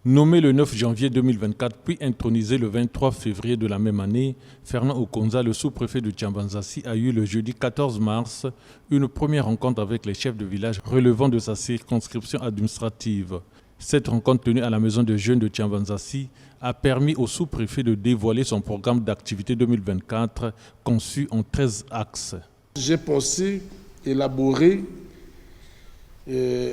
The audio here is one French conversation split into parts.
Nommé le 9 janvier 2024, puis intronisé le 23 février de la même année, Fernand Okonza, le sous-préfet de Tiambanzassi, a eu le jeudi 14 mars une première rencontre avec les chefs de village relevant de sa circonscription administrative. Cette rencontre tenue à la maison de jeunes de Tiambanzassi a permis au sous-préfet de dévoiler son programme d'activité 2024 conçu en 13 axes. J'ai pensé élaborer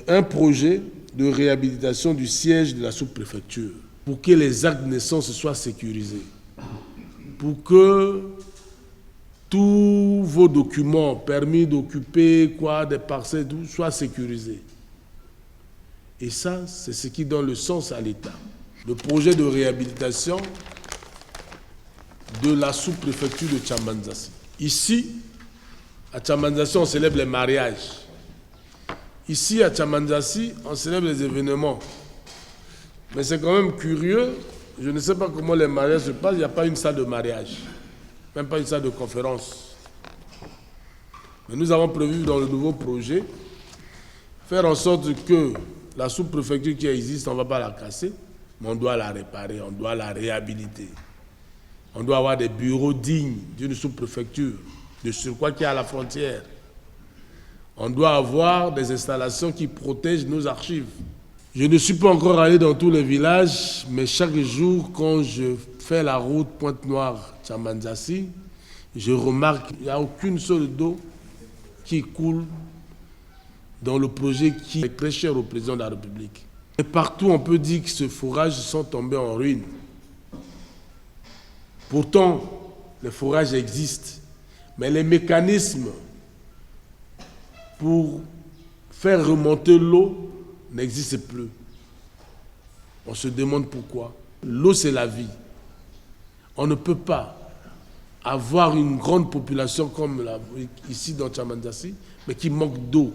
un projet de réhabilitation du siège de la sous-préfecture pour que les actes de naissance soient sécurisés, pour que tous vos documents, permis d'occuper, des parcelles, tout, soient sécurisés. Et ça, c'est ce qui donne le sens à l'État. Le projet de réhabilitation de la sous-préfecture de Tiambanzassi. Ici, à Tiambanzassi, on célèbre les mariages. Ici, à Tiambanzassi, on célèbre les événements. Mais c'est quand même curieux, je ne sais pas comment les mariages se passent, il n'y a pas une salle de mariage, même pas une salle de conférence. Mais nous avons prévu dans le nouveau projet faire en sorte que la sous-préfecture qui existe, on ne va pas la casser, mais on doit la réparer, on doit la réhabiliter. On doit avoir des bureaux dignes d'une sous-préfecture, de surcroît qui est à la frontière. On doit avoir des installations qui protègent nos archives. Je ne suis pas encore allé dans tous les villages, mais chaque jour, quand je fais la route Pointe-Noire-Tiambanzassi, je remarque qu'il n'y a aucune seule d'eau qui coule dans le projet qui est très cher au président de la République. Et partout, on peut dire que ces forages sont tombés en ruine. Pourtant, les forages existent, mais les mécanismes pour faire remonter l'eau n'existe plus. On se demande pourquoi. L'eau, c'est la vie. On ne peut pas avoir une grande population comme ici dans Tiambanzassi, mais qui manque d'eau.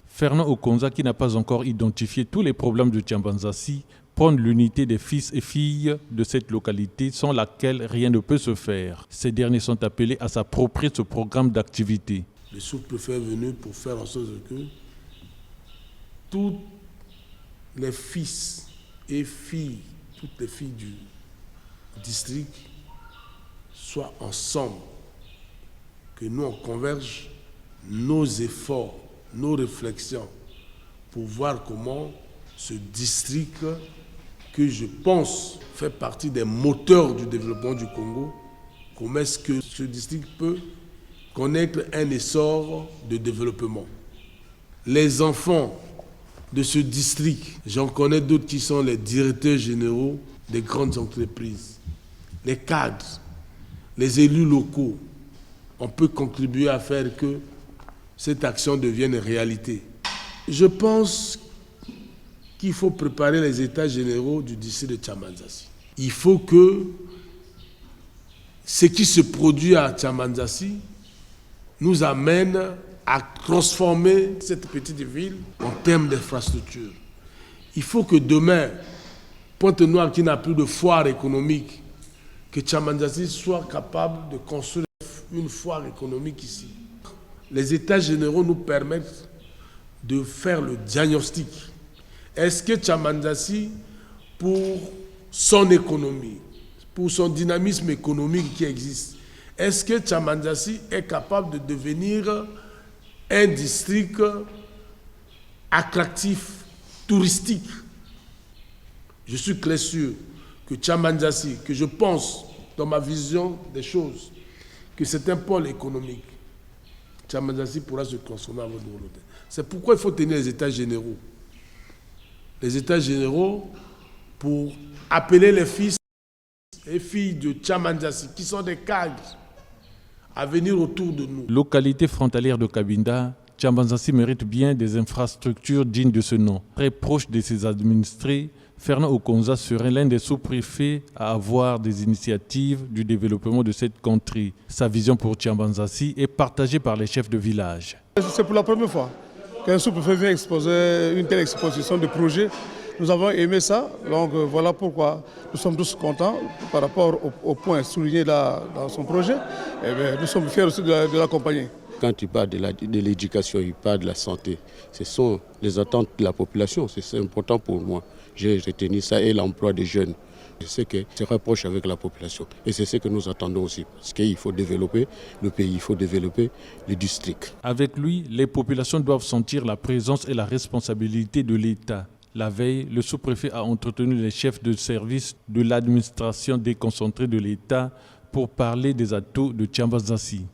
Fernand Okonza, qui n'a pas encore identifié tous les problèmes de Tiambanzassi, prône l'unité des fils et filles de cette localité sans laquelle rien ne peut se faire. Ces derniers sont appelés à s'approprier ce programme d'activité. Le sous-préfet est venu pour faire en sorte que tous les fils et filles, toutes les filles du district soient ensemble, que nous on converge nos efforts, nos réflexions pour voir comment ce district, que je pense fait partie des moteurs du développement du Congo, comment est-ce que ce district peut connaître un essor de développement. Les enfants de ce district, j'en connais d'autres qui sont les directeurs généraux des grandes entreprises, les cadres, les élus locaux. On peut contribuer à faire que cette action devienne réalité. Je pense qu'il faut préparer les états généraux du district de Tiambanzassi. Il faut que ce qui se produit à Tiambanzassi nous amène à transformer cette petite ville en termes d'infrastructure. Il faut que demain, Pointe-Noire, qui n'a plus de foire économique, que Tiambanzassi soit capable de construire une foire économique ici. Les états généraux nous permettent de faire le diagnostic. Est-ce que Tiambanzassi, pour son économie, pour son dynamisme économique qui existe, est-ce que Tiambanzassi est capable de devenir un district attractif, touristique? Je suis très sûr que Tiambanzassi, que je pense dans ma vision des choses, que c'est un pôle économique. Tiambanzassi pourra se transformer à votre volonté. C'est pourquoi il faut tenir les états généraux. Les états généraux pour appeler les fils et filles de Tiambanzassi, qui sont des cadres, à venir autour de nous. Localité frontalière de Cabinda, Tiambanzassi mérite bien des infrastructures dignes de ce nom. Très proche de ses administrés, Fernand Okonza serait l'un des sous-préfets à avoir des initiatives du développement de cette contrée. Sa vision pour Tiambanzassi est partagée par les chefs de village. C'est pour la première fois qu'un sous-préfet vient exposer une telle exposition de projet. Nous avons aimé ça, donc voilà pourquoi nous sommes tous contents par rapport au point souligné dans son projet. Et bien, nous sommes fiers aussi de l'accompagner. Quand il parle de l'éducation, il parle de la santé. Ce sont les attentes de la population, c'est important pour moi. j'ai retenu ça et l'emploi des jeunes. Je sais que se rapproche avec la population et c'est ce que nous attendons aussi parce qu'il faut développer le pays, il faut développer les districts. Avec lui, les populations doivent sentir la présence et la responsabilité de l'État. La veille, le sous-préfet a entretenu les chefs de service de l'administration déconcentrée de l'État pour parler des atouts de Tiambanzassi.